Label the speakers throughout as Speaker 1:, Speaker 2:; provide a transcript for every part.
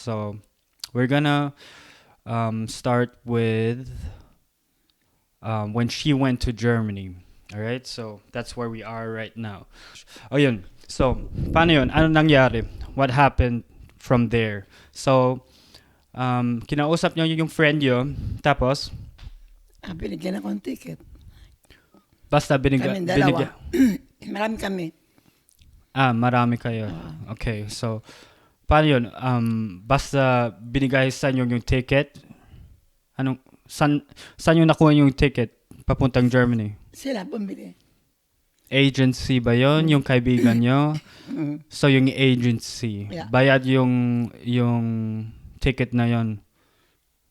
Speaker 1: So we're gonna start with when she went to Germany. All right, so that's where we are right now. Oh, yun. So, paano yun? Ano nangyari? What happened from there? So, kinausap niyo yung friend niyo, tapos,
Speaker 2: Binigyan ako ng ticket.
Speaker 1: basta
Speaker 2: Kaming dalawa.
Speaker 1: binigyan.
Speaker 2: Marami kami.
Speaker 1: Marami kayo. Okay, so, paano yun? Basta binigay sa inyo yung ticket? Saan yung nakuha yung ticket papuntang Germany?
Speaker 2: Sila bumili.
Speaker 1: Agency ba yon yung kaibigan nyo? So yung agency,
Speaker 2: Yeah.
Speaker 1: bayad yung ticket na yon.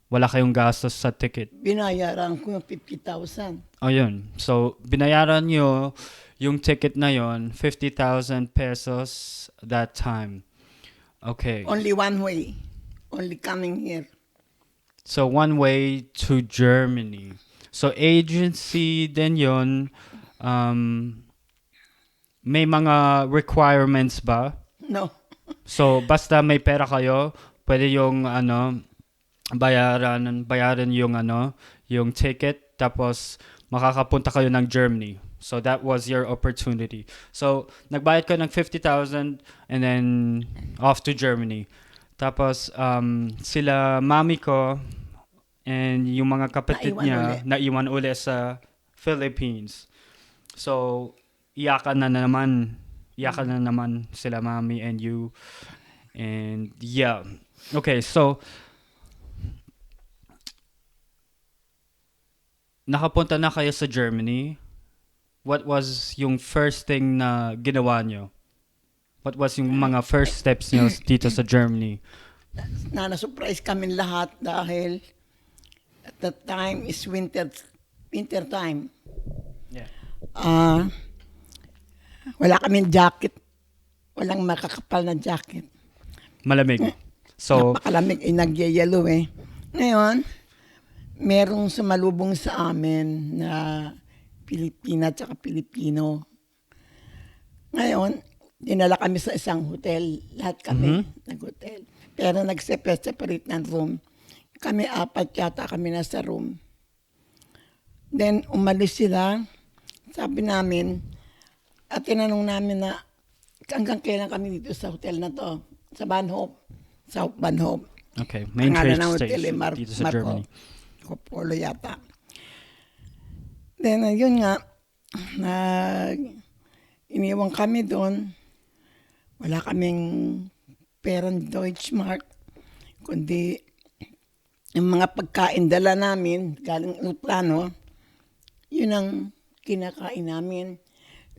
Speaker 1: Wala kayong gastos sa ticket.
Speaker 2: Binayaran ko yung 50,000.
Speaker 1: O yun. So binayaran nyo yung ticket na yon, 50,000 pesos that time. Okay.
Speaker 2: Only one way. Only coming here.
Speaker 1: So one way to Germany. So agency din yon. May mga requirements ba?
Speaker 2: No.
Speaker 1: So basta may pera kayo, pwede yung bayaran yung ticket, tapos makakapunta kayo ng Germany. So that was your opportunity. So nagbayad ko ng 50,000 and then off to Germany. Tapos sila mami ko and yung mga kapatid niya naiwan uli sa Philippines. So iyakan na naman sila mami and you. And yeah. Okay, so nakapunta na kayo sa Germany. What was yung first thing na ginawa nyo? What was yung mga first steps nyo dito sa Germany?
Speaker 2: Na-surprise kami lahat dahil at that time is winter time.
Speaker 1: Yeah.
Speaker 2: Wala kaming jacket. Walang makakapal na jacket.
Speaker 1: Malamig. So,
Speaker 2: napakalamig, nagyayelo eh. Ngayon, merong sumalubong sa amin na Pilipina at Pilipino. Ngayon, dinala kami sa isang hotel. Lahat kami nag-hotel. Pero nag-separate ng room. Kami 4 yata kami nasa room. Then, umalis sila. Sabi namin, at tinanong namin na hanggang kailan kami dito sa hotel na to. Sa Bahnhof. South Bahnhof.
Speaker 1: okay, main train station dito sa
Speaker 2: Marco
Speaker 1: Germany.
Speaker 2: Polo yata. Then, yun nga, iniwan kami doon. Wala kaming perang Deutschmark, kundi yung mga pagkain dala namin, galing aeroplano, yun ang kinakain namin.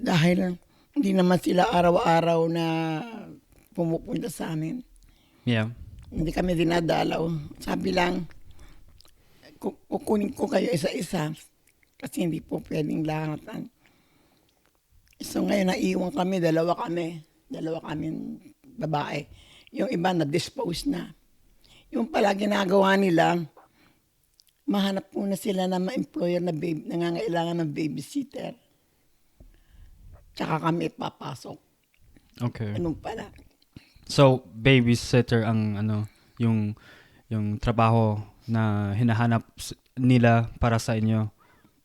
Speaker 2: Dahil hindi naman sila araw-araw na pumupunta sa amin.
Speaker 1: Yeah.
Speaker 2: Hindi kami dinadalaw. Sabi lang, kukunin ko kayo isa-isa kasi hindi po pwedeng lahatan. So ngayon naiwan kami, dalawa kami babae. Yung iba na-dispose na. Yung pala ginagawa nila, mahanap muna sila na ma-employer na nangangailangan ng babysitter. Tsaka kami papasok.
Speaker 1: Okay.
Speaker 2: Anong pala?
Speaker 1: So, babysitter ang yung trabaho na hinahanap nila para sa inyo.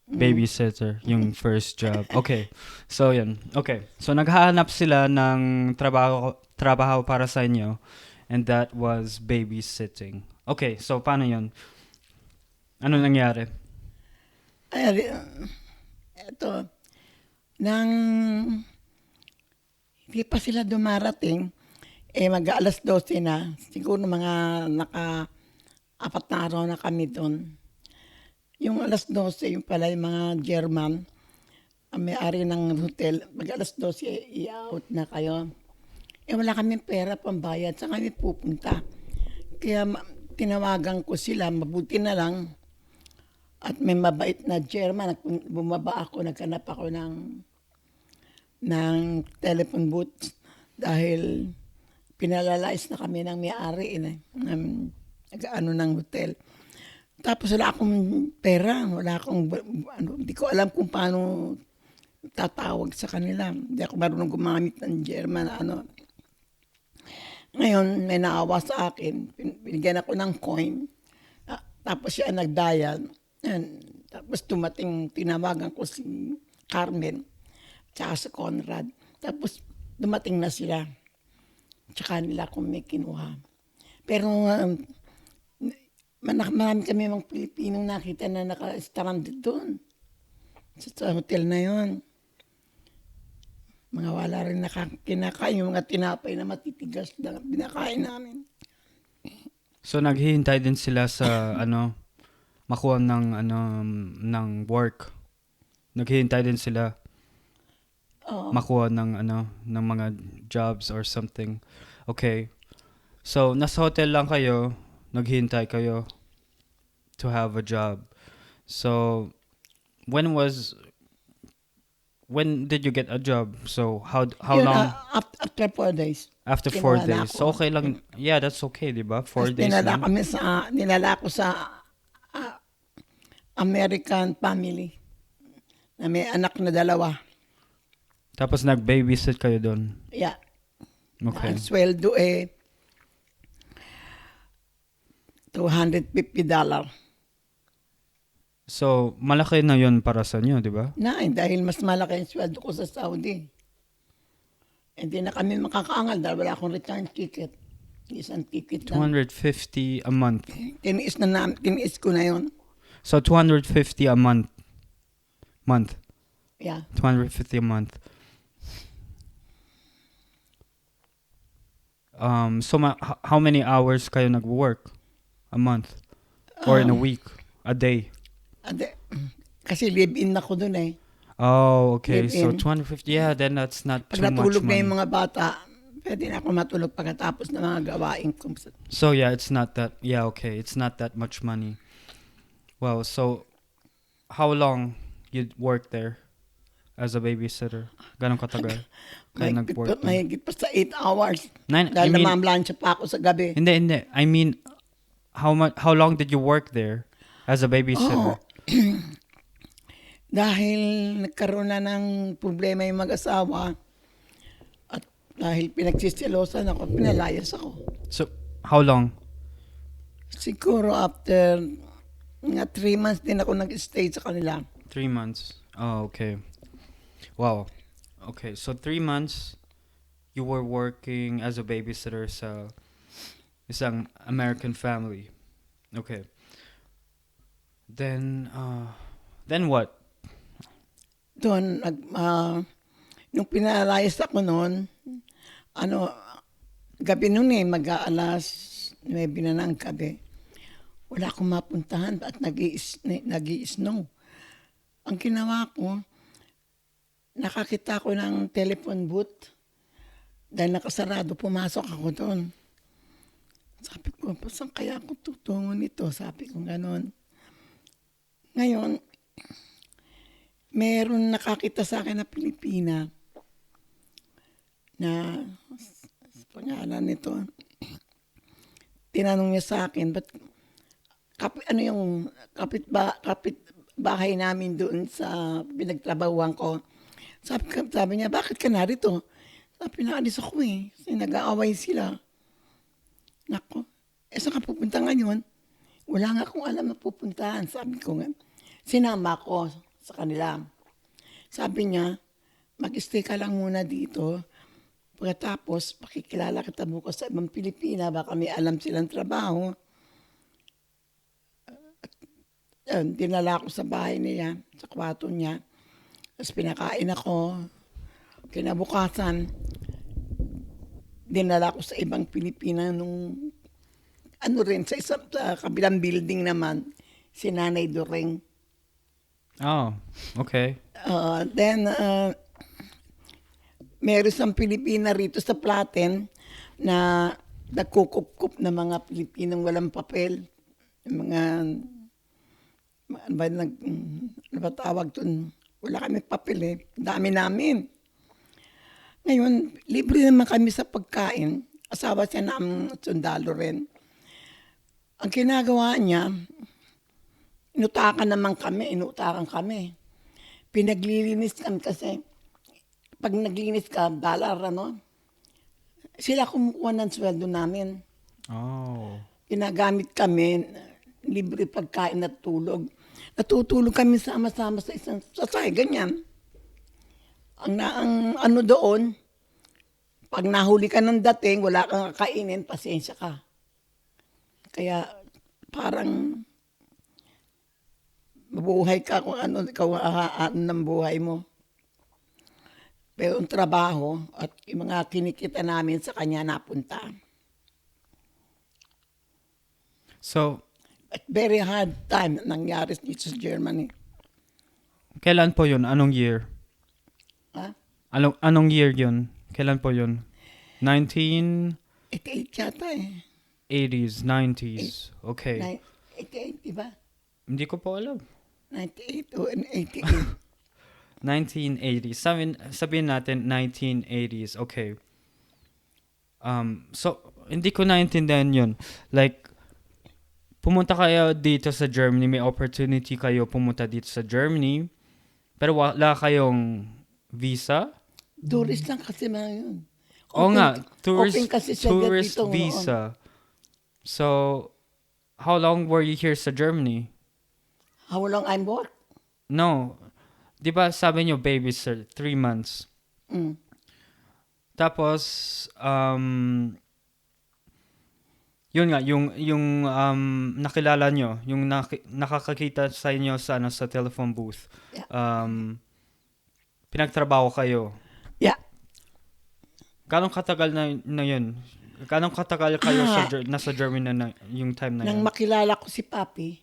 Speaker 1: Babysitter, yung first job. Okay. So, yun. Okay. So, naghahanap sila ng trabaho para sa inyo, and that was babysitting. Okay. So, paano yun? Ano nangyari?
Speaker 2: Ay, eto, nang hindi pa sila dumarating, mag-alas 12 na, siguro mga naka-4 na araw na kami doon. Yung alas 12, yung pala yung mga German, ang may-ari ng hotel, mag-alas 12, i-out na kayo. Wala kaming pera pambayad, saan kami pupunta? Kaya tinawagan ko sila, mabuti na lang, at may mabait na German, bumaba ako, naghanap ako ng telephone booth dahil pinalalais na kami ng may-ari ng hotel. Tapos wala akong pera, hindi ko alam kung paano tatawag sa kanila. Hindi ako marunong gumamit ng German. Ngayon, may naawa sa akin. Binigyan ako ng coin. Tapos siya nagdayal. Tapos tinawagan ko si Carmen, tsaka si Conrad. Tapos dumating na sila. Tsaka nila kung may kinuha. Pero marami kami mga Pilipinong nakita na naka-stranded doon. Sa hotel na yon. Mga wala rin kinakain, yung mga tinapay na matitigas na binakain namin.
Speaker 1: So naghihintay din sila sa makuha ng work. Naghihintay din sila makuha ng mga jobs or something. Okay. So nasa hotel lang kayo, naghihintay kayo to have a job. So when did you get a job? So how
Speaker 2: Yun,
Speaker 1: long?
Speaker 2: After 4 days.
Speaker 1: After 4
Speaker 2: kinuha na
Speaker 1: days.
Speaker 2: ako.
Speaker 1: So okay lang. Yeah, that's okay, di ba? 4 days lang.
Speaker 2: Dinala ko sa American family na may anak na 2.
Speaker 1: Tapos nag-babysit kayo doon.
Speaker 2: Yeah.
Speaker 1: Okay.
Speaker 2: Ang sweldo $250.
Speaker 1: So, malaki na yun para sa inyo, di ba?
Speaker 2: Dahil mas malaki ang sweldo ko sa Saudi. Hindi na kami makakaangal dahil wala akong return ticket. Isang ticket lang.
Speaker 1: $250 a month.
Speaker 2: Tiniis ko na yun.
Speaker 1: So, $250 a month.
Speaker 2: Yeah.
Speaker 1: $250 a month. So, how many hours kayo nag-work a month? Or in a week? A day?
Speaker 2: Kasi live-in ako dun eh.
Speaker 1: Oh, okay. So,
Speaker 2: Live-in.
Speaker 1: 250. Yeah, then that's not
Speaker 2: Pag
Speaker 1: too much
Speaker 2: natulog na
Speaker 1: money.
Speaker 2: yung mga bata, pwede na ako matulog pagkatapos ng mga gawain ko.
Speaker 1: So, yeah, it's not that. Yeah, okay. It's not that much money. Well, so, how long you work there as a babysitter? Ganong katagal kayo nag-work?
Speaker 2: Mahigit pa sa 8 hours.
Speaker 1: Dahil
Speaker 2: Dahil namamlansya pa ako sa gabi.
Speaker 1: Hindi. I mean, how long did you work there as a babysitter?
Speaker 2: Dahil nagkaroon na ng problema yung mag-asawa at dahil pinagsisilosan ako, pinalayas ako.
Speaker 1: So, how long?
Speaker 2: Siguro after nga 3 months din ako nag-stay sa kanila.
Speaker 1: 3 months. Oh, okay. Wow. Okay, so 3 months you were working as a babysitter sa isang American family. Okay. Then what?
Speaker 2: Doon, nung pinalayas ako noon, gabi noon mag-aalas 9 na ng gabi. Wala akong mapuntahan at nag-i-snow. Ang ginawa ko, nakakita ko ng telephone booth. Dahil nakasarado, pumasok ako doon. Sabi ko, saan kaya ako tutungo nito? Sabi ko gano'n. Ngayon, meron nakakita sa akin na Pilipina na pangalan nito. Tinanong niya sa akin, kapit bahay namin doon sa pinagtrabahuan ko. Sabi niya, bakit ka narito? Sabi, naalis ako kasi nag-aaway sila. Nako, saan ka pupunta ngayon? Wala nga akong alam na pupuntahan. Sabi ko nga, sinama ko sa kanila. Sabi niya, mag-stay ka lang muna dito. Pagkatapos, pakikilala kita bukas sa ibang Pilipina, baka may alam silang trabaho. Dinala ko sa bahay niya, sa kwarto niya. Tapos pinakain ako. Kinabukasan, dinala ko sa ibang Pilipina nung sa kabilang building naman, si Nanay Doreng.
Speaker 1: Oh, okay.
Speaker 2: Then, meron isang Pilipina rito sa Platen na nagkukup na mga Pilipinong walang papel. Mga, ano ba tawag doon? Wala kami papel Dami namin. Ngayon, libre naman kami sa pagkain. Asawa siya na ang sundalo rin. Ang ginagawa niya, inutakan kami. Pinaglilinis kami kasi pag naglinis ka, $1, Sila kumukuha ng sweldo namin.
Speaker 1: Oh.
Speaker 2: Ginagamit kami, libre pagkain at tulog. Natutulog kami sama-sama sa isang sasay, ganyan. Ang ano doon, pag nahuli ka ng dating, wala kang kakainin, pasensya ka. Kaya parang mabuhay ka kung ano, ikaw ang ng buhay mo. Pero ang trabaho at yung mga kinikita namin sa kanya napunta.
Speaker 1: So,
Speaker 2: At very hard time nangyari dito sa Germany.
Speaker 1: kailan po yun? Anong year?
Speaker 2: Ha?
Speaker 1: Anong year yun? Kailan po yun? 1980s,
Speaker 2: 88 yata eh.
Speaker 1: 90s. Okay.
Speaker 2: 88, di ba?
Speaker 1: Hindi ko po alam.
Speaker 2: 98 o 88.
Speaker 1: 1980s. Sabihin natin 1980s. Okay. So, hindi ko naintindihan yun. Like, pumunta kayo dito sa Germany, may opportunity kayo pumunta dito sa Germany, pero wala kayong visa?
Speaker 2: Tourist lang kasi mga yun.
Speaker 1: Oo nga,
Speaker 2: open kasi siya
Speaker 1: tourist
Speaker 2: dito
Speaker 1: visa. So, how long were you here sa Germany?
Speaker 2: How long I'm work?
Speaker 1: No. Di ba sabi nyo, babysitter, 3 months.
Speaker 2: Mm.
Speaker 1: Tapos, yun nga, yung nakilala nyo, yung nakakakita sa inyo sa, sa telephone booth,
Speaker 2: Yeah.
Speaker 1: pinagtrabaho kayo.
Speaker 2: Yeah.
Speaker 1: Ganong katagal na yun? Ganong katagal kayo nasa Germany na yung time na
Speaker 2: Nang
Speaker 1: yun?
Speaker 2: makilala ko si Papi,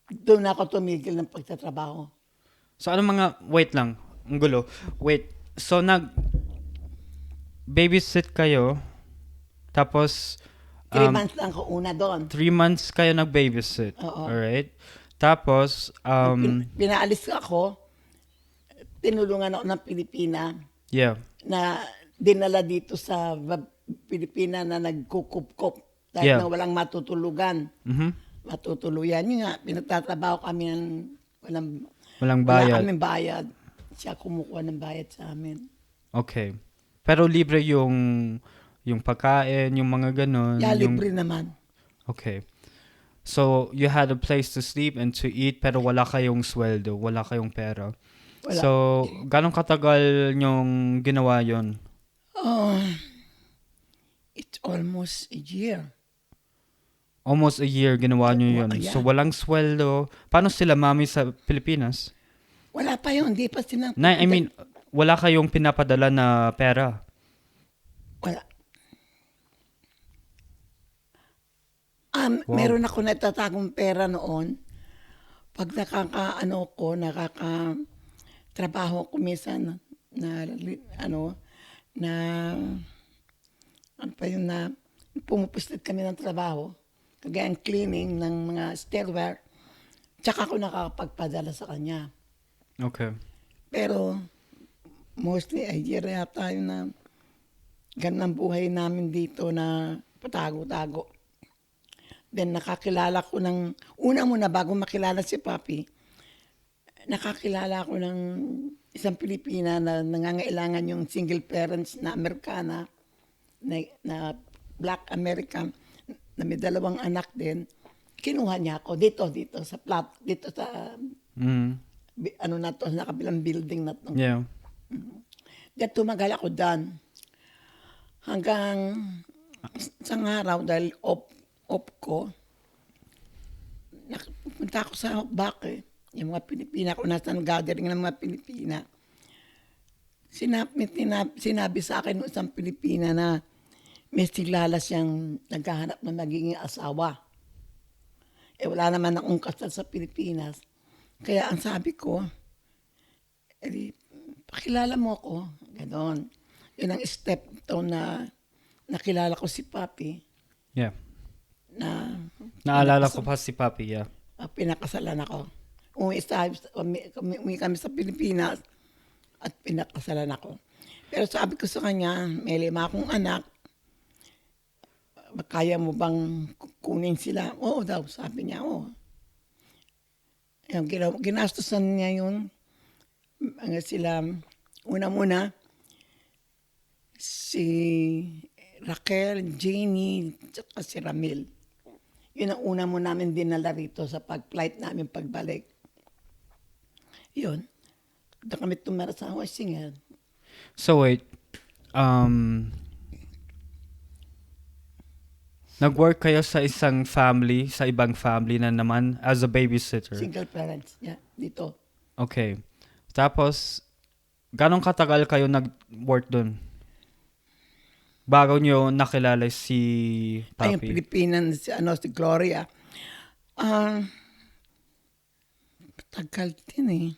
Speaker 2: doon ako tumigil ng pagtatrabaho.
Speaker 1: So, wait lang, ang gulo. Wait, so babysit kayo, tapos
Speaker 2: 3 months lang ako una doon.
Speaker 1: 3 months kayo nag-babysit.
Speaker 2: Oo.
Speaker 1: Alright? Tapos,
Speaker 2: Pinaalis ako, tinulungan ako ng Pilipina
Speaker 1: yeah.
Speaker 2: na dinala dito sa Pilipina na nagkukup-kup dahil
Speaker 1: Yeah.
Speaker 2: na walang matutulugan.
Speaker 1: Mhm.
Speaker 2: Matutuluyan. Yun nga, pinagtatrabaho kami ng
Speaker 1: Walang
Speaker 2: wala
Speaker 1: bayad.
Speaker 2: kaming bayad. Siya kumukuha ng bayad sa amin.
Speaker 1: Okay. Pero libre yung pagkain, yung mga ganun.
Speaker 2: Yeah,
Speaker 1: yung,
Speaker 2: libre naman.
Speaker 1: okay. So, you had a place to sleep and to eat, pero wala kayong sweldo, wala kayong pera.
Speaker 2: Wala.
Speaker 1: So, ganong katagal nyong ginawa yon?
Speaker 2: It's almost a year.
Speaker 1: Almost a year ginawa nyo yun.
Speaker 2: Yeah.
Speaker 1: So, walang sweldo. Paano sila, mami, sa Pilipinas?
Speaker 2: Wala pa yun. Hindi pa sila.
Speaker 1: Wala kayong pinapadala na pera?
Speaker 2: Wala.
Speaker 1: Wow.
Speaker 2: Meron ako natatagong pera noon. Pag trabaho ko minsan pumupusit kami ng trabaho, kagaya ang cleaning ng mga stairware, tsaka ako nakakapagpadala sa kanya.
Speaker 1: Okay.
Speaker 2: Pero mostly ay yata yun na ganun ang buhay namin dito na patago-tago. Then nakakilala ko una muna bago makilala si Papi, nakakilala ko ng isang Pilipina na nangangailangan yung single parents na Amerikana, na Black American, na may 2 anak din. Kinuha niya ako dito sa dito sa sa kabilang building na to.
Speaker 1: Yeah.
Speaker 2: Diyan tumagal ako doon. Hanggang isang araw dahil off ko, punta ako sa Bake, yung mga Pilipina ko, nasa gathering ng mga Pilipina. Sinabi sa akin ng isang Pilipina na may silala siyang naghahanap ng magiging asawa. Wala naman akong kasal sa Pilipinas. Kaya ang sabi ko, pakilala mo ako. Ganon. Yun ang step to na nakilala ko si Papi.
Speaker 1: Yeah. Naalala ko pa si Papi, yeah.
Speaker 2: Pinakasalan ako. Umuwi kami sa Pilipinas at pinakasalan ako. Pero sabi ko sa kanya, may 5 akong anak, kaya mo bang kunin sila? Oo daw, sabi niya, oo. Ginastosan niya yun. Sila, una-muna, si Raquel, Jenny, tsaka si Ramil. Yun ang una mo namin dinala rito sa pag-flight namin pagbalik. Yun. Doon kami tumira sa Washington.
Speaker 1: So wait, nag-work kayo sa isang family, sa ibang family na naman as a babysitter.
Speaker 2: Single parents. Yeah, dito.
Speaker 1: Okay. Tapos, ganong katagal kayo nag-work dun? Bago nyo nakilala si
Speaker 2: Ay, yung
Speaker 1: Papi?
Speaker 2: Pilipinan, si Gloria. Tagal din eh.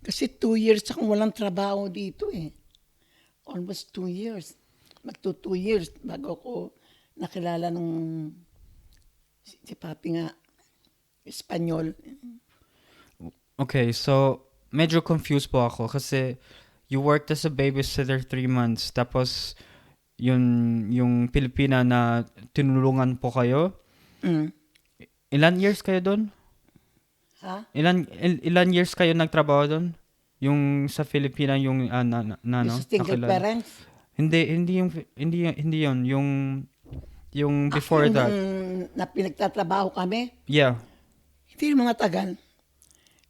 Speaker 2: Kasi 2 years akong walang trabaho dito eh. Almost 2 years. Magto 2 years bago ko nakilala nung si Papi nga, Espanyol.
Speaker 1: Okay, so medyo confused po ako kasi you worked as a babysitter 3 months. Tapos, yung Pilipina na tinulungan po kayo.
Speaker 2: Mm.
Speaker 1: Ilan years kayo doon?
Speaker 2: Ha?
Speaker 1: Ilan years kayo nagtrabaho doon? Yung sa Filipina yung no,
Speaker 2: Yung sa single
Speaker 1: nakilala.
Speaker 2: parents?
Speaker 1: Hindi yun. Yung before that.
Speaker 2: Na pinagtatrabaho kami,
Speaker 1: Yeah,
Speaker 2: hindi mga tagal.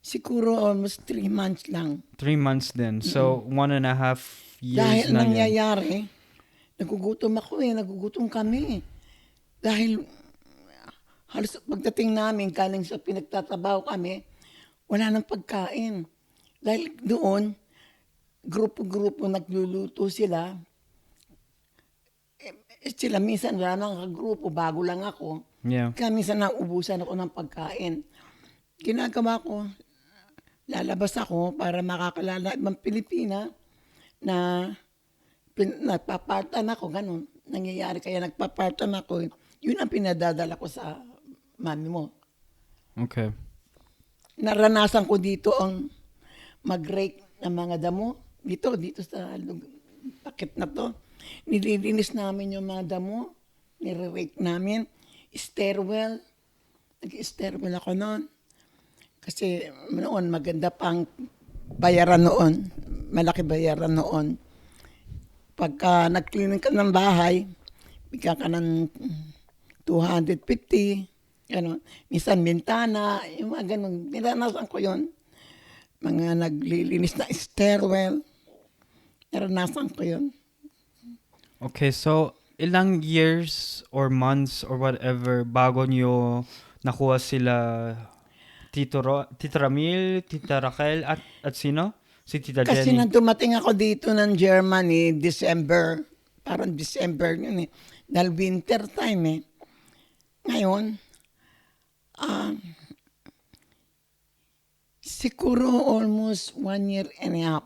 Speaker 2: Siguro almost 3 months lang.
Speaker 1: 3 months din. So, 1.5 years
Speaker 2: Dahil
Speaker 1: na yun.
Speaker 2: nangyayari, nagugutom ako nagugutom kami. Dahil halos pagdating namin, galing sa pinagtatrabaho kami, wala nang pagkain. Dahil doon, grupo-grupo nagluluto sila. Sila minsan wala nang grupo, bago lang ako.
Speaker 1: Yeah.
Speaker 2: Kaya minsan naubusan ako ng pagkain. Ginagawa ko, lalabas ako para makakalala ibang Pilipina na nagpapartan ako, ganun. Nangyayari kaya nagpapartan ako. Yun ang pinadadala ko sa mami mo.
Speaker 1: Okay.
Speaker 2: Naranasan ko dito ang mag-rake ng mga damo. Dito sa pakit na to. Nililinis namin yung mga damo. Nire-rake namin. Stairwell. Nag-stairwell ako noon. Kasi noon maganda pang bayaran noon. Malaki bayaran noon. Pagka nag-cleaning ka ng bahay, bigyan ka ng 250. Ano, minsan bintana, yung mga ganun. Niranasan ko yun. Mga naglilinis na stairwell. Naranasan ko yun.
Speaker 1: Okay, so ilang years or months or whatever bago nyo nakuha sila Tita Ramil, Tita Raquel, at sino? Si Tita
Speaker 2: Kasi
Speaker 1: Jenny.
Speaker 2: nang dumating ako dito ng Germany, December, parang December yun eh. Dahil winter time eh. Ngayon, siguro almost 1 year and a half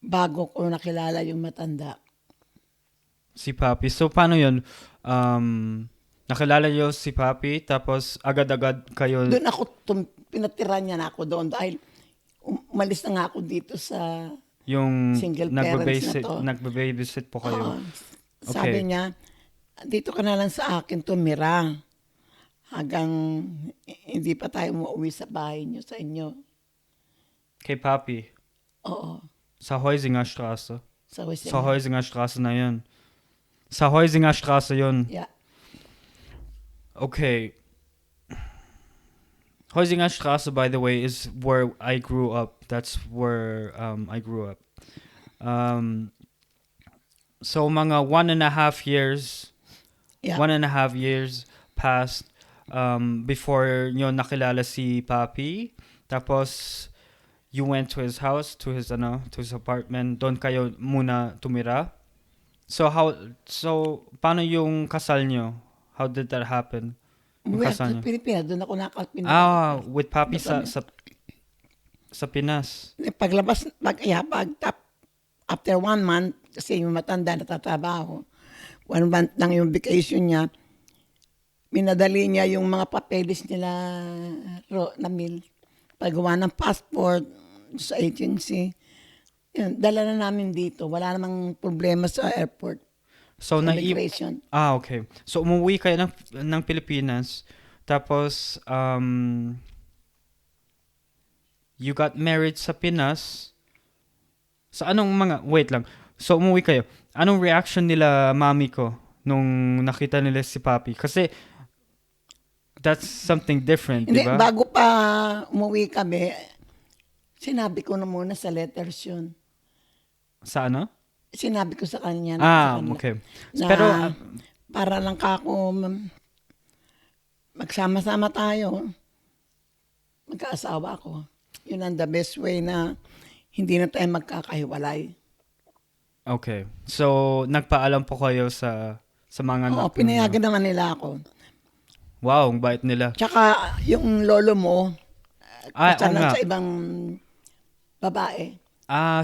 Speaker 2: bago ko nakilala yung matanda.
Speaker 1: Si Papi. So, paano yun? Nakilala nyo si Papi, tapos agad-agad kayo...
Speaker 2: Doon ako, pinatira niya na ako doon dahil umalis na nga ako dito sa
Speaker 1: yung
Speaker 2: single parents na to.
Speaker 1: nagbe-babysit po kayo.
Speaker 2: Sabi niya, dito ka na lang sa akin tumira hanggang hindi pa tayo umuwi sa bahay niyo, sa inyo.
Speaker 1: Kay Papi.
Speaker 2: Oo.
Speaker 1: Sa Heusinger Straße.
Speaker 2: Sa
Speaker 1: Heusinger Straße na yun. Sa Heusinger Straße yun.
Speaker 2: Yeah.
Speaker 1: Okay. Heusinger Straße, by the way, is where I grew up. That's where I grew up. So mga 1.5 years,
Speaker 2: Yeah.
Speaker 1: 1.5 years passed before nyo nakilala si Papi. Tapos you went to his house, to his apartment. Doon kayo muna tumira. So paano yung kasal nyo? How did that happen?
Speaker 2: Umuwi
Speaker 1: kasal
Speaker 2: ako sa
Speaker 1: niyo?
Speaker 2: Pilipinas, doon ako nakapinag.
Speaker 1: With Papi sa Pinas.
Speaker 2: Paglabas, after 1 month, kasi yung matanda natatrabaho, 1 month lang yung vacation niya, minadali niya yung mga papeles nila na mil. Paggawa ng passport sa agency, yun, dala na namin dito. Wala namang problema sa airport.
Speaker 1: So,
Speaker 2: sa immigration.
Speaker 1: Okay. So, umuwi kayo ng Pilipinas. Tapos, you got married sa Pinas. Sa anong wait lang. So, umuwi kayo. anong reaction nila mami ko nung nakita nila si papi? Kasi that's something different,
Speaker 2: Hindi,
Speaker 1: di ba?
Speaker 2: bago pa umuwi kami, sinabi ko na muna sa letters yun.
Speaker 1: Sa ano?
Speaker 2: Sinabi ko sa kanya sa kanila,
Speaker 1: Okay.
Speaker 2: na
Speaker 1: Pero,
Speaker 2: para lang kako magsama-sama tayo, magkaasawa ako. Yun ang the best way na hindi na tayo magkakahiwalay.
Speaker 1: okay. So, nagpaalam po kayo sa mga
Speaker 2: Oo,
Speaker 1: anak ninyo.
Speaker 2: pinayagan naman nila ako.
Speaker 1: Wow, ang bait nila.
Speaker 2: Tsaka yung lolo mo,
Speaker 1: Oo
Speaker 2: kasalan
Speaker 1: nga.
Speaker 2: sa ibang babae.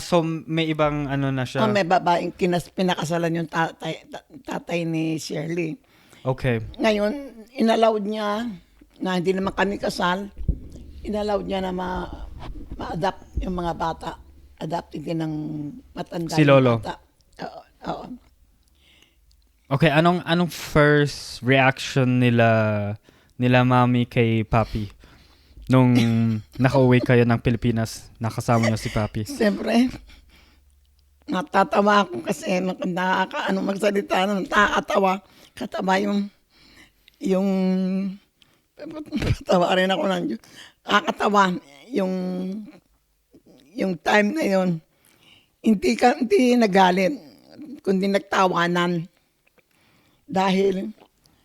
Speaker 1: So may ibang ano na siya.
Speaker 2: May babaeng pinakasalan yung tatay ni Shirley.
Speaker 1: Okay.
Speaker 2: Ngayon, inallowed niya na hindi naman kami kasal, inallowed niya na ma-adapt yung mga bata. Adapted din ng matanda
Speaker 1: Si
Speaker 2: yung
Speaker 1: Lolo.
Speaker 2: bata. Oo.
Speaker 1: Okay, anong first reaction nila mami kay papi nung nakauwi kayo ng Pilipinas, nakasama niyo si papi?
Speaker 2: Siyempre, natatawa ako kasi magsalita, nakakatawa. Katawa yung katawa rin ako ng Diyos. Nakakatawa yung time na yun. Hindi nagalit, kundi nagtawanan. Dahil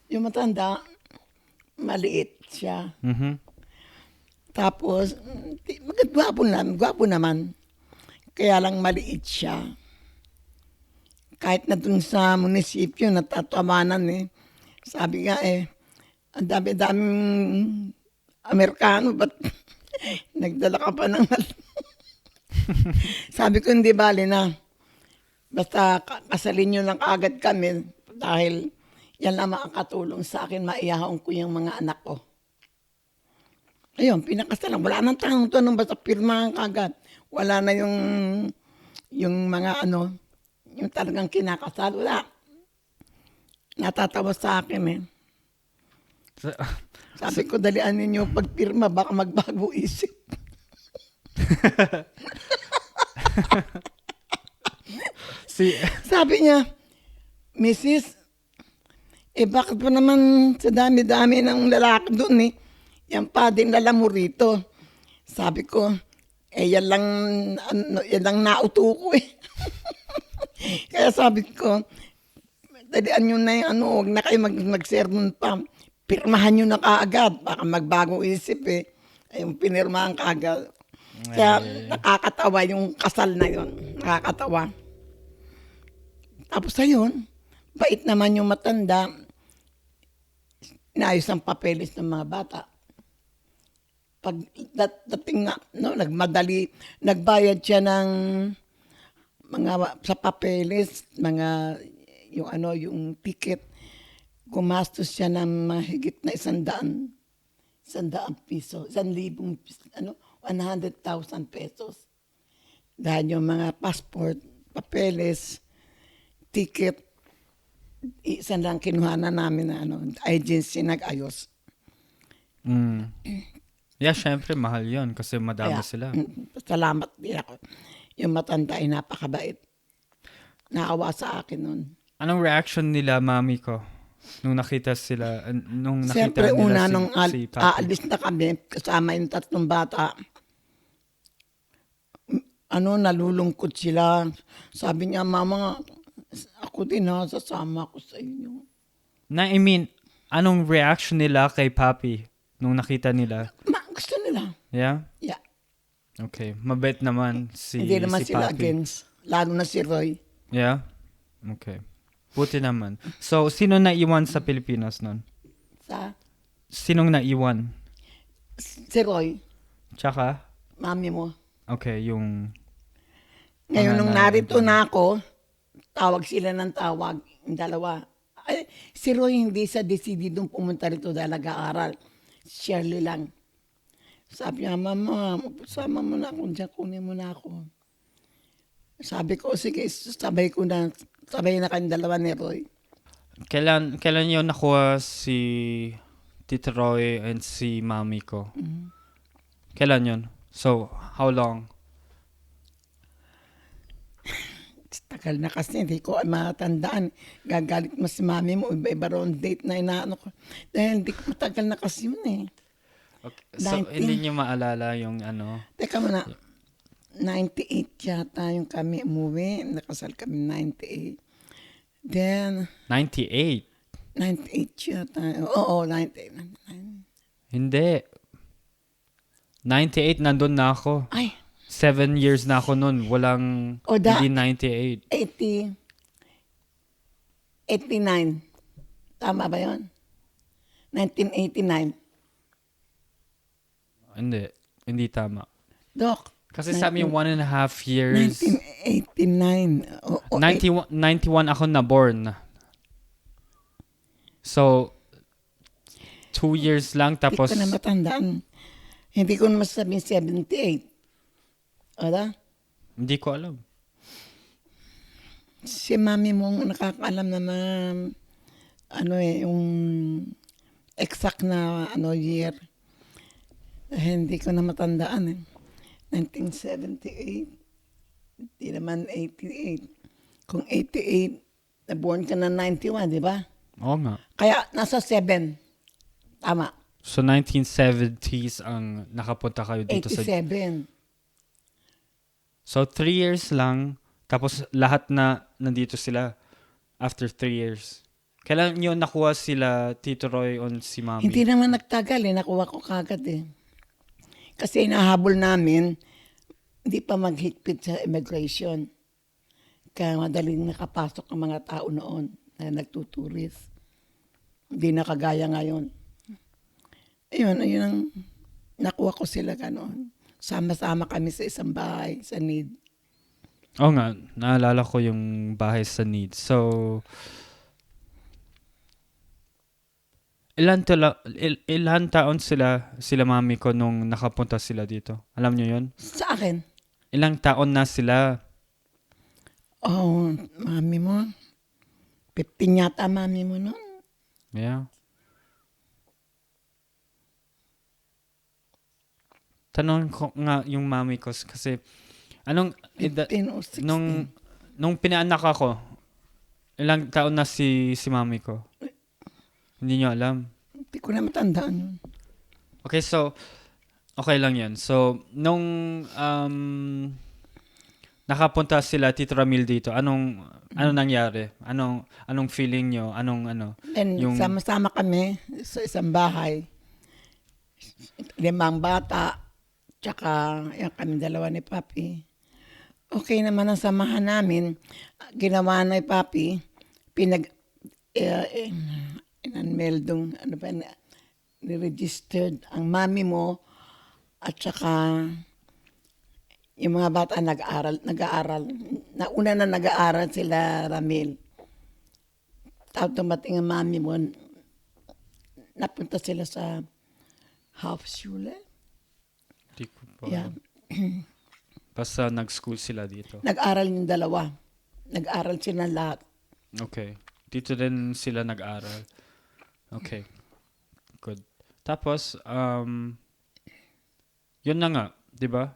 Speaker 2: yung matanda, maliit siya.
Speaker 1: Mhm.
Speaker 2: Tapos, gwapo naman. Kaya lang maliit siya. Kahit na dun sa munisipyo, natatawanan eh. Sabi nga ang dami-daming Amerikano, ba't nagdala ka pa ng Sabi ko, hindi bali na. Basta kasalin nyo lang agad kami dahil yan lang makakatulong sa akin, maiyahaon ko yung mga anak ko. Ayun, pinakasalan. Wala nang tanong-tanong, basta pirmahan kagad. Wala na yung mga yung talagang kinakasal. Wala. Natatawa sa akin eh. Sabi ko, dalian ninyo pagpirma, baka magbago isip. Sabi niya, Mrs., bakit po naman sa dami-dami ng lalaki doon eh? Yan pa din alam mo rito. Sabi ko, yan lang nauto ko eh. Kaya sabi ko, dalian nyo na yung huwag na kayo mag-sermon pa. Pirmahan nyo na kaagad, baka magbago isip eh. Yung pinirmahan kaagad. Kaya nakakatawa yung kasal na yun. Nakakatawa. Tapos ayun, bait naman yung matanda. Inaayos ang papeles ng mga bata. Pag dating na, nagmadali, nagbayad siya ng mga sa papeles, yung ticket. Gumastos siya ng mahigit na 100 piso, 100,000 pesos. Dahil yung mga passport, papeles, ticket, isa lang kinuha na namin na agency nag-ayos.
Speaker 1: Yeah, syempre mahal 'yon kasi madami sila.
Speaker 2: Salamat din ako. Yung matanda ay napakabait. Naawa sa akin nun.
Speaker 1: Anong reaction nila mami ko nung nakita
Speaker 2: Siyempre,
Speaker 1: nila
Speaker 2: una,
Speaker 1: si
Speaker 2: nung
Speaker 1: papi?
Speaker 2: aalis na kami, kasama yung 3 bata, nalulungkot sila. Sabi niya, Mama, ako din sasama ako sa inyo.
Speaker 1: I mean, anong reaction nila kay papi nung nakita nila?
Speaker 2: Gusto nila.
Speaker 1: Yeah?
Speaker 2: Yeah.
Speaker 1: Okay. Mabait naman si
Speaker 2: Hindi naman sila
Speaker 1: papi.
Speaker 2: against. Lalo na si Roy.
Speaker 1: Yeah? Okay. Buti naman. So, sino naiwan sa Pilipinas nun? Sinong naiwan?
Speaker 2: Si Roy.
Speaker 1: Tsaka?
Speaker 2: Mami mo.
Speaker 1: Okay, yung...
Speaker 2: Ngayon, nung narito na ako, tawag sila ng tawag. Yung dalawa. Si Roy hindi sa decididong pumunta rito dahil nag-aaral. Shirley lang. Sabi niya, Mama, sama mo na ako dyan, kunin mo na ako. Sabi ko, sige, sabay na kayong dalawa ni Roy.
Speaker 1: Kailan yun nakuha si Tito Roy and si mami ko?
Speaker 2: Mm-hmm.
Speaker 1: Kailan yun? So, how long?
Speaker 2: Tagal na kasi, hindi ko matandaan. Gagalit mo si mami mo, iba-iba ron date na inaano ko. Dahil hindi ko matagal na kasi yun eh.
Speaker 1: Okay. So,
Speaker 2: 19.
Speaker 1: hindi niyo maalala yung ano?
Speaker 2: Teka muna, 98 yata yung kami umuwi. Nakasal kami 98. Then,
Speaker 1: 98?
Speaker 2: 98 yata. Oo, 98. 99.
Speaker 1: Hindi. 98, nandun na ako.
Speaker 2: Ay,
Speaker 1: 7 years na ako nun. Walang,
Speaker 2: O da-
Speaker 1: hindi 98.
Speaker 2: 89. Tama ba yun? 1989.
Speaker 1: Hindi. Hindi tama.
Speaker 2: Doc,
Speaker 1: Kasi sa amin, 1.5 years.
Speaker 2: 1989. O,
Speaker 1: 91 ako na-born. So, 2 years lang tapos...
Speaker 2: Hindi ko na matandaan. Hindi ko na masasabing 78. Oda?
Speaker 1: Hindi ko alam.
Speaker 2: Si mami mo nakakaalam naman yung exact na year. Hindi ko na matandaan eh. 1978. Hindi naman 88. Kung 88, na-born ka na 91, di ba?
Speaker 1: Oo nga.
Speaker 2: Kaya nasa 7. Tama.
Speaker 1: So, 1970s ang nakapunta kayo dito
Speaker 2: 87.
Speaker 1: So, 3 years lang. Tapos, lahat na nandito sila after 3 years. Kailan nyo nakuha sila, Tito Roy on si Mami?
Speaker 2: Hindi naman nagtagal eh. Nakuha ko kagad eh. Kasi nahabol namin, hindi pa maghigpit sa immigration. Kaya madaling nakapasok ang mga tao noon na nagtuturis. Hindi na kagaya ngayon. Ayun ang nakuha ko sila ganoon. Sama-sama kami sa isang bahay, sa need.
Speaker 1: Oo nga, naalala ko yung bahay sa need. So, ilan taon sila mami ko nung nakapunta sila dito? Alam nyo yun?
Speaker 2: Sa akin?
Speaker 1: Ilang taon na sila?
Speaker 2: Oh, mami mo. 15 yata mami mo noon.
Speaker 1: Yeah. Tanong ko nga yung mami ko kasi anong
Speaker 2: 15 o 16.
Speaker 1: nung pinaanak ako, ilang taon na si mami ko? Hindi nyo alam.
Speaker 2: Hindi ko na matandaan yun.
Speaker 1: Okay, so okay lang 'yan. So nung nakapunta sila Tito Ramil dito, anong nangyari? Anong feeling nyo?
Speaker 2: And sama-sama kami sa isang bahay. 5 bata. Tsaka yung kami dalawa ni Papi. Okay naman ang samahan namin. Ginawa na ni Papi, inanmeldong, ni-registered ang mami mo at saka yung mga bata nag-aaral. Nauna na nag-aaral sila, Ramil. Tapos tumating ang mami mo, napunta sila sa Hauptschule.
Speaker 1: Di ko pa.
Speaker 2: Yeah.
Speaker 1: Basta nag-school sila dito.
Speaker 2: Nag-aral yung dalawa. Nag-aral sila lahat.
Speaker 1: Okay. Dito din sila nag-aral. Okay. Good. Tapos, yun na nga, di ba?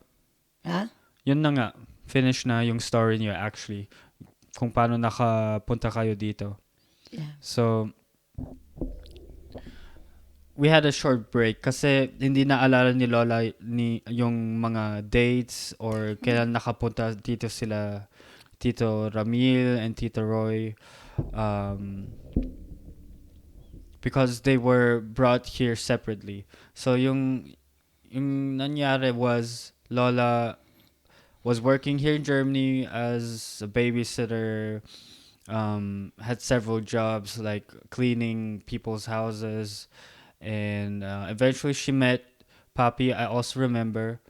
Speaker 2: Ha?
Speaker 1: Yun na nga. Finish na yung story niyo actually. Kung paano nakapunta kayo dito.
Speaker 2: Yeah.
Speaker 1: So, we had a short break kasi hindi naalala ni Lola yung mga dates or kailan nakapunta dito sila Tito Ramil and Tito Roy because they were brought here separately. So yung nangyari was Lola was working here in Germany as a babysitter, had several jobs like cleaning people's houses. And eventually she met Papi, I also remember.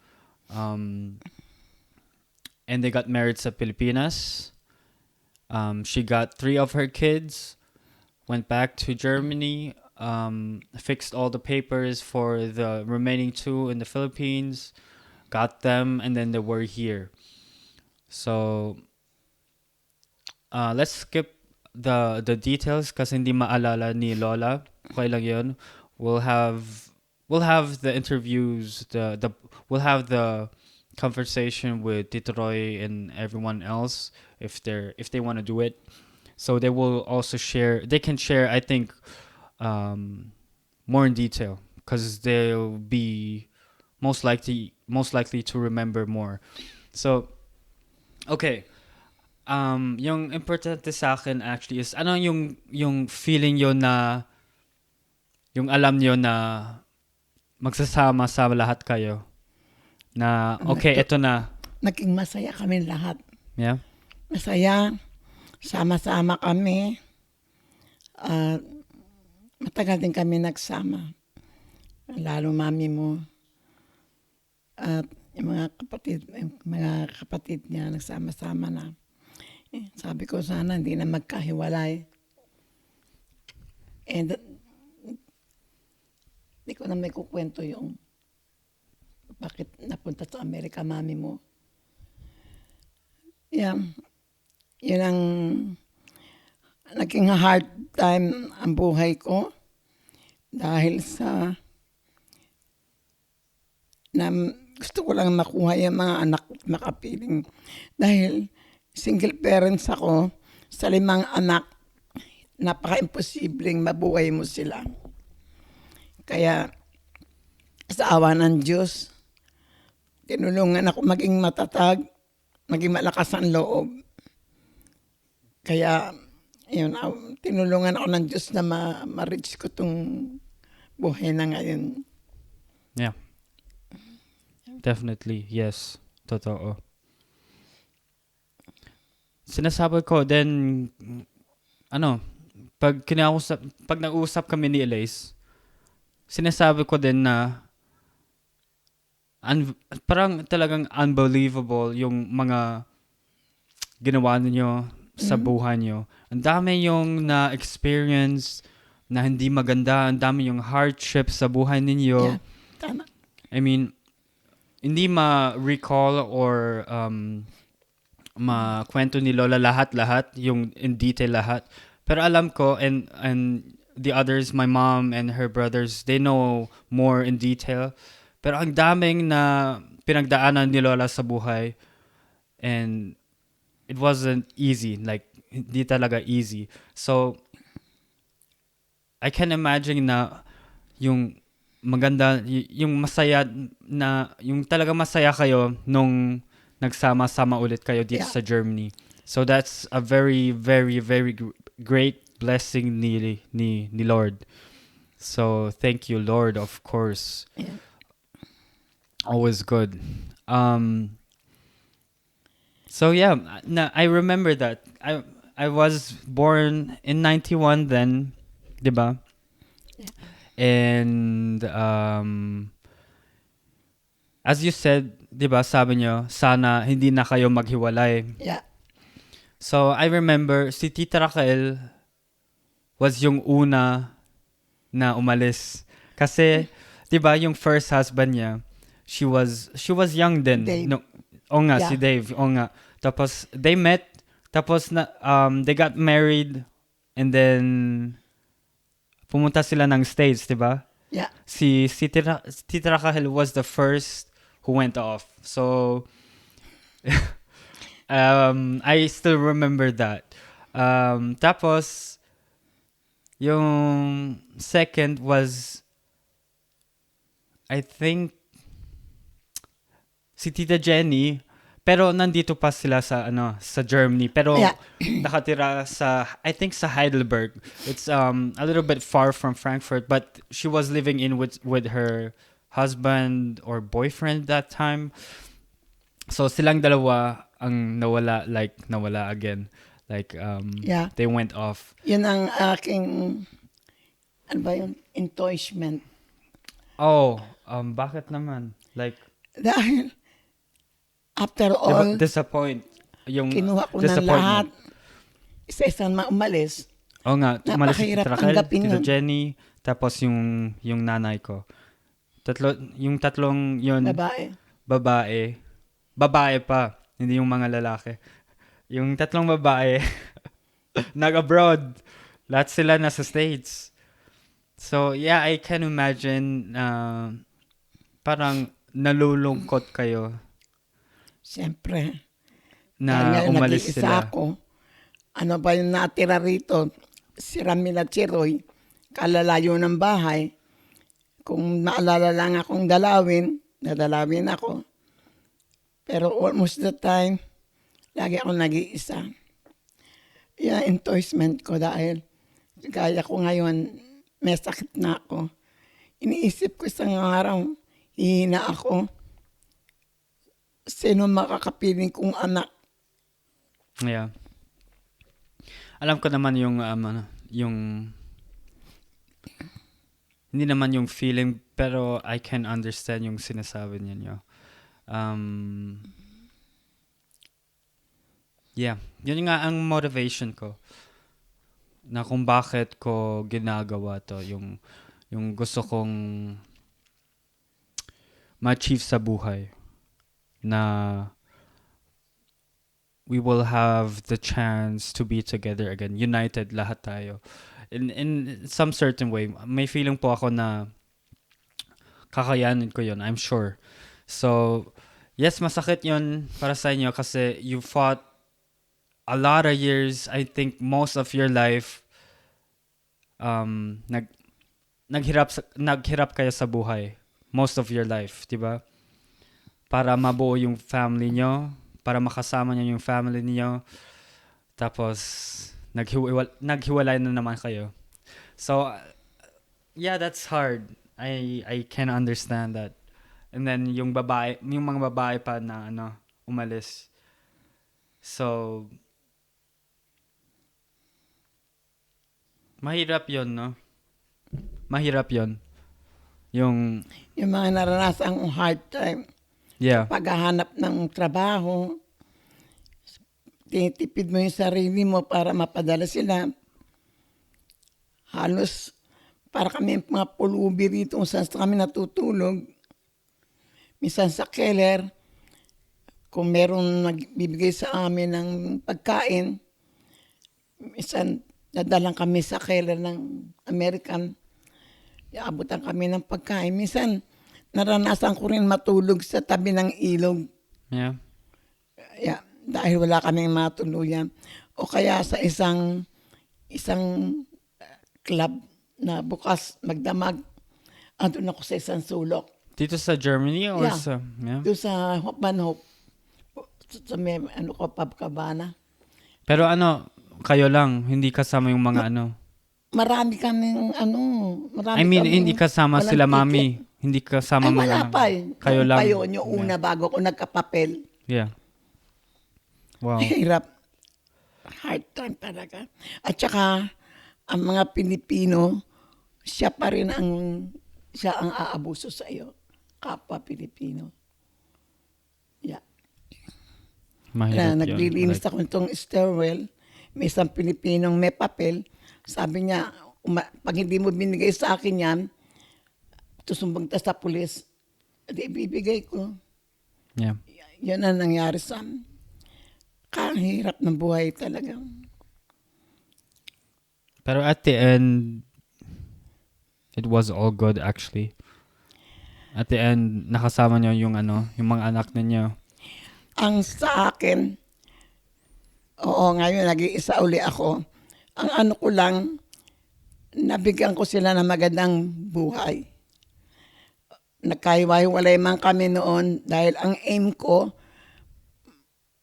Speaker 1: And they got married sa Pilipinas. She got 3 of her kids, went back to Germany, fixed all the papers for the remaining 2 in the Philippines, got them, and then they were here. So, let's skip the details kasi hindi maalala ni Lola. Okay lang yun. We'll have the interviews, we'll have the conversation with Tito Roy and everyone else if they want to do it. So they will also share. They can share, I think, more in detail because they'll be most likely to remember more. So okay. Yung importante sa akin actually is ano yung feeling yon na yung alam nyo na magsasama sa lahat kayo na okay,
Speaker 2: Nagtu-
Speaker 1: eto na.
Speaker 2: Naging masaya kami lahat.
Speaker 1: Yeah.
Speaker 2: Masaya, sama-sama kami. At matagal din kami nagsama. Lalo mami mo. At yung mga kapatid niya nagsama-sama na. Sabi ko sana hindi na magkahiwalay. And hindi ko na may kukwento yung bakit napunta sa Amerika mami mo. Yeah. Yun ang naging hard time ang buhay ko dahil sa na gusto ko lang makuha yung mga anak at makapiling. Dahil single parents ako, sa 5 anak, napaka-imposibleng mabuhay mo sila. Kaya sa awa ng Diyos, tinulungan ako maging matatag, maging malakas ang loob. Kaya yun, tinulungan ako ng Diyos na ma-reach ko itong buhay na ngayon.
Speaker 1: Yeah. Definitely, yes. Totoo. Sinasabi ko, then, pag nag-uusap kami ni Elise, sinasabi ko din na parang talagang unbelievable yung mga ginawa niyo sa buhay niyo. Ang dami yung na-experience na hindi maganda, ang dami yung hardship sa buhay ninyo.
Speaker 2: Yeah, tama.
Speaker 1: I mean, hindi ma-recall or ma-kwento ni Lola lahat, yung in detail lahat. Pero alam ko, and the others, my mom and her brothers, they know more in detail. Pero ang daming na pinagdaanan ni Lola sa buhay. And it wasn't easy. Like, hindi talaga easy. So, I can imagine na yung maganda, yung masaya na, yung talaga masaya kayo nung nagsama-sama ulit kayo dito sa Germany. So that's a very, very, very great blessing ni Lord. So thank you, Lord, of course.
Speaker 2: Yeah.
Speaker 1: Always good. So yeah, I remember that. I was born in 91 then, 'di ba?
Speaker 2: Yeah.
Speaker 1: And as you said, 'di ba, sabi nyo, sana hindi na kayo maghiwalay.
Speaker 2: Yeah.
Speaker 1: So I remember si Tita Raquel was yung una na umalis. Kasi 'di ba yung first husband niya, she was young din.
Speaker 2: Dave.
Speaker 1: No, si Dave. Tapos they met, tapos they got married, and then pumunta sila ng States, 'di ba?
Speaker 2: Yeah.
Speaker 1: Si Tita Raquel was the first who went off. So I still remember that. Tapos yung second was, I think, si Tita Jenny, pero nandito pa sila sa Germany, pero nakatira I think sa Heidelberg. It's a little bit far from Frankfurt, but she was living in with her husband or boyfriend that time. So silang dalawa ang nawala again. Like they went off.
Speaker 2: Yun ang aking yung endorsement.
Speaker 1: Oh, bakit naman? Like,
Speaker 2: dahil after all,
Speaker 1: disappoint. Yung
Speaker 2: kinuha ko ng lahat. Isa-isang umalis.
Speaker 1: Oo nga, umalis si
Speaker 2: Napakahirap
Speaker 1: Tita Raquel,
Speaker 2: tanggapin
Speaker 1: Tita
Speaker 2: yun.
Speaker 1: Jenny, tapos yung nanay ko. Tatlong yun, babae. Babae pa, hindi yung mga lalaki. Yung tatlong babae, nag-abroad. Lahat sila nasa States. So, yeah, I can imagine parang nalulungkot kayo.
Speaker 2: Siyempre. Dahil
Speaker 1: na
Speaker 2: ngayon
Speaker 1: umalis
Speaker 2: nag-iisa
Speaker 1: sila.
Speaker 2: ako. Ano ba yung natira rito? Si Ramil at si Roy, kalalayo ng bahay. Kung maalala lang akong nadalawin ako. Pero almost the time, lagi ako nag-iisa. Yan, endorsement ko dahil kaya ko ngayon, may sakit na ako. Iniisip ko isang araw, hihina ako. Sino makakapiling kong anak?
Speaker 1: Yeah. Alam ko naman yung yung hindi naman yung feeling, pero I can understand yung sinasabi niyo. Yeah, yun nga ang motivation ko na kung bakit ko ginagawa to, yung gusto kong ma-achieve sa buhay na we will have the chance to be together again, united lahat tayo. In some certain way, may feeling po ako na kakayanin ko yun, I'm sure. So, yes, masakit yun para sa inyo kasi you fought a lot of years, I think most of your life, naghirap kayo sa buhay. Most of your life, di ba? Para mabuo yung family nyo, para makasama nyo yung family niyo. Tapos, naghiwalay na naman kayo. So, yeah, that's hard. I can understand that. And then, yung mga babae pa na umalis. So, mahirap yon, no? Mahirap yon. Yung
Speaker 2: mga naranasan kong hard time.
Speaker 1: Yeah.
Speaker 2: Paghahanap ng trabaho, tinitipid mo yung sarili mo para mapadala sila. Halos para kami mga pulubi rito kung saan kami natutulog. Minsan sa Keller, kung meron nagbibigay sa amin ng pagkain, minsan nadalang kami sa Keller ng American, iabutan kami ng pagkain. Minsan, naranasan ko rin matulog sa tabi ng ilog.
Speaker 1: Yeah.
Speaker 2: Yeah, dahil wala kaming matuluyan. O kaya sa isang club na bukas magdamag, andun ako sa isang sulok.
Speaker 1: Dito sa Germany or
Speaker 2: Yeah.
Speaker 1: sa... Yeah.
Speaker 2: Doon sa Hope. Sa may, Pub Cabana.
Speaker 1: Pero kayo lang, hindi kasama yung mga
Speaker 2: Marami kaming
Speaker 1: I mean, hindi kasama
Speaker 2: walang
Speaker 1: sila
Speaker 2: ticket.
Speaker 1: mami. Hindi kasama
Speaker 2: Ay,
Speaker 1: mga
Speaker 2: wala pa eh.
Speaker 1: Kayo lang.
Speaker 2: Kayo, yung una bago ko nagkapapel.
Speaker 1: Yeah. Wow.
Speaker 2: Hirap. Hard time talaga. At saka, ang mga Pilipino, siya ang aabuso sa iyo. Kapwa Pilipino. Yeah.
Speaker 1: Mahirap yun.
Speaker 2: Naglilinis ako itong stairwell. May isang Pilipinong may papel. Sabi niya, pag hindi mo binigay sa akin yan, tusumbang ta sa pulis. Di ibibigay ko.
Speaker 1: Yeah.
Speaker 2: Yan ang nangyari sa amin. Kahirap ng buhay talaga.
Speaker 1: Pero at the end, it was all good actually. At the end, nakasama niyo yung mga anak ninyo.
Speaker 2: Ang sa akin, ngayon nag-iisa uli ako. Ang ko lang, nabigyan ko sila ng magandang buhay. Nagkahiwa-hiwalay man kami noon dahil ang aim ko,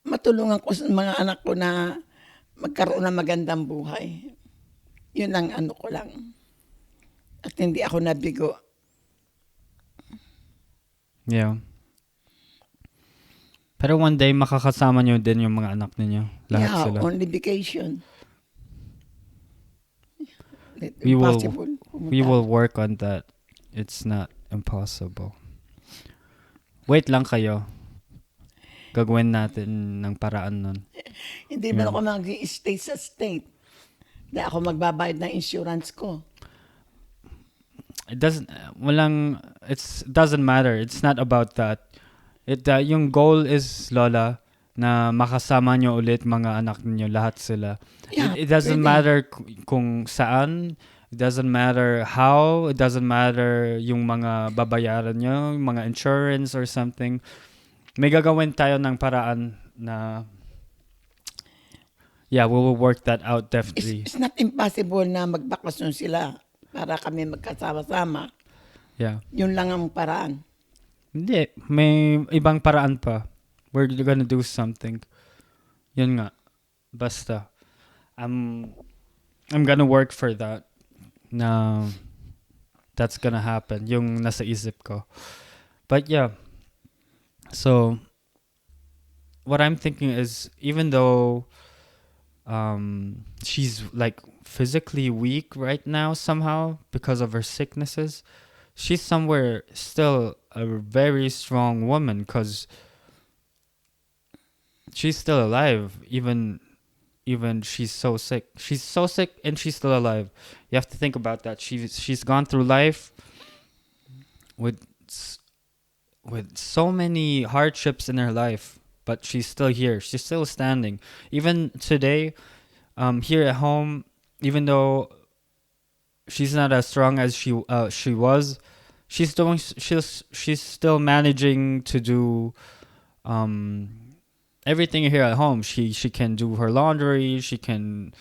Speaker 2: matulungan ko sa mga anak ko na magkaroon ng magandang buhay. Yun ang ko lang. At hindi ako nabigo.
Speaker 1: Yeah. Pero one day, makakasama niyo din yung mga anak ninyo. Lahat sila.
Speaker 2: Only vacation.
Speaker 1: We will work on that. It's not impossible. Wait lang kayo. Gagawin natin ng paraan nun.
Speaker 2: Hindi ba ako mag-stay sa state? Hindi ako magbabayad ng insurance ko.
Speaker 1: It doesn't matter. It's not about that. Yung goal is, Lola, na makasama nyo ulit mga anak niyo, lahat sila.
Speaker 2: Yeah,
Speaker 1: It doesn't matter kung saan. It doesn't matter how. It doesn't matter yung mga babayaran nyo, yung mga insurance or something. May gagawin tayo ng paraan na Yeah, we will work that out
Speaker 2: It's,
Speaker 1: definitely.
Speaker 2: it's not impossible na magbakasyon sila para kami magkasama-sama.
Speaker 1: Yeah.
Speaker 2: Yun lang ang paraan.
Speaker 1: Hindi, may ibang paraan pa. We're gonna do something. Yun nga. Basta. I'm I'm gonna work for that. Na that's gonna happen. Yung nasa isip ko. But yeah. So what I'm thinking is even though she's like physically weak right now somehow because of her sicknesses, she's somewhere still a very strong woman because she's still alive even she's so sick. She's so sick and she's still alive. You have to think about that. She's gone through life with with so many hardships in her life, but she's still here. She's still standing. Even today, here at home, even though she's not as strong as she was, she's still managing to do um everything here at home. She can do her laundry, she can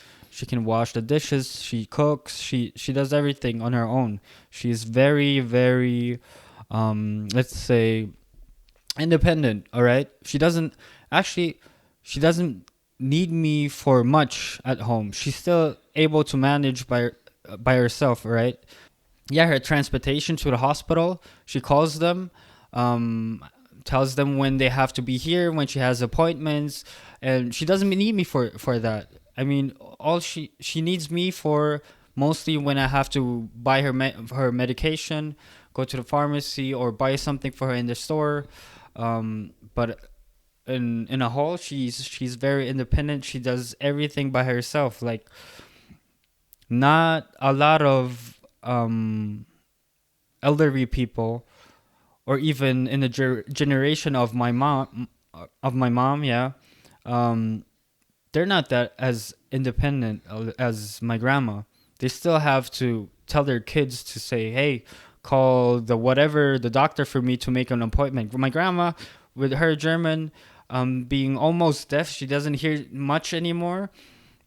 Speaker 1: wash the dishes, she cooks, she does everything on her own. She's very very let's say independent, all right? She doesn't need me for much at home. She's still able to manage by herself, all right? Yeah, her transportation to the hospital, she calls them, um, tells them when they have to be here, when she has appointments, and she doesn't need me for that. I mean, all she needs me for mostly when I have to buy her medication, go to the pharmacy, or buy something for her in the store. But in a whole, she's very independent. She does everything by herself. Like not a lot of elderly people, or even in the generation of my mom, yeah, um, they're not that as independent as my grandma. They still have to tell their kids to say, "Hey, call the doctor for me to make an appointment." My grandma, with her German, being almost deaf, she doesn't hear much anymore,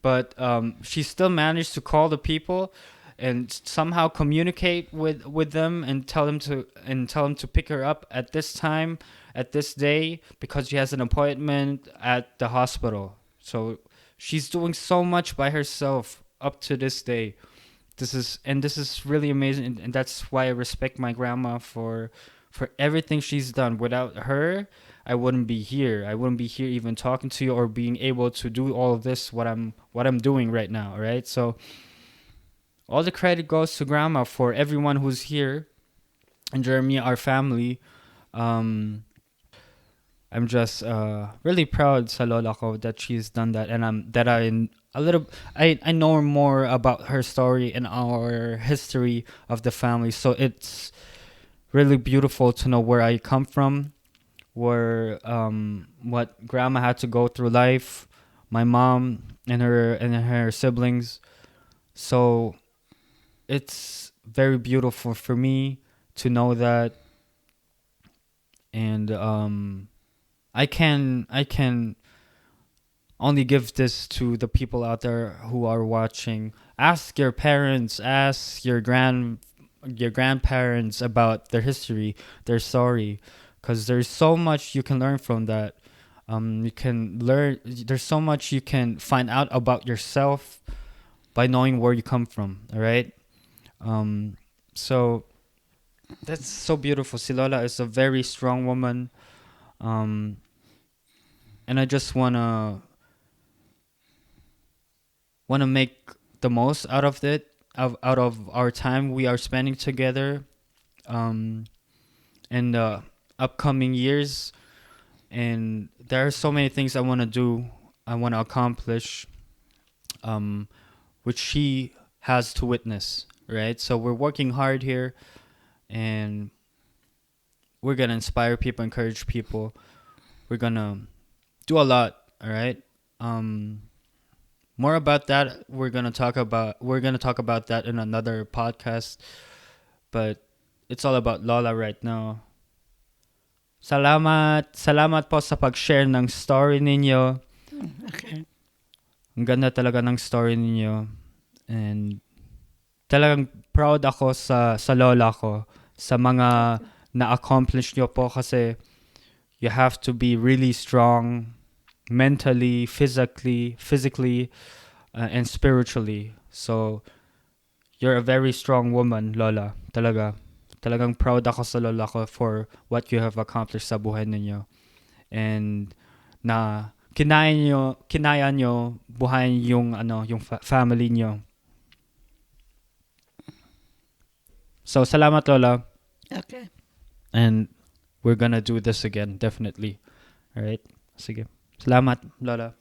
Speaker 1: but she still managed to call the people and somehow communicate with them and tell them to pick her up at this time, at this day, because she has an appointment at the hospital. So she's doing so much by herself up to this day. This is really amazing, and that's why I respect my grandma for everything she's done. Without her, I wouldn't be here. I wouldn't be here even talking to you or being able to do all of this what I'm doing right now, all right? So all the credit goes to grandma for everyone who's here in Germany, our family. Um I'm just really proud sa lola ko that she's done that, and I know more about her story and our history of the family. So it's really beautiful to know where I come from, where what grandma had to go through life, my mom and her siblings. So it's very beautiful for me to know that, and I can only give this to the people out there who are watching. Ask your parents, ask your grandparents about their history, their story, because there's so much you can learn from that. You can learn. There's so much you can find out about yourself by knowing where you come from. All right. So that's so beautiful. Silola is a very strong woman. Um, and I just wanna make the most out of it, out of our time we are spending together, um, in the upcoming years. And there are so many things I want to do, I want to accomplish, um, which she has to witness. Right. So we're working hard here, and we're gonna inspire people, encourage people. We're gonna do a lot. All right. Um, More about that. We're gonna talk about that in another podcast. But it's all about Lola right now. Salamat po sa pag-share ng story ninyo.
Speaker 2: Okay.
Speaker 1: Ang ganda talaga ng story ninyo. And talagang proud ako sa lola ko, sa mga na-accomplish nyo po kasi you have to be really strong mentally, physically, and spiritually. So, you're a very strong woman, Lola. Talagang proud ako sa lola ko for what you have accomplished sa buhay ninyo. And na kinaya nyo buhayin yung family nyo. So, salamat, Lola.
Speaker 2: Okay.
Speaker 1: And we're gonna do this again, definitely. Alright? Sige. Salamat, Lola.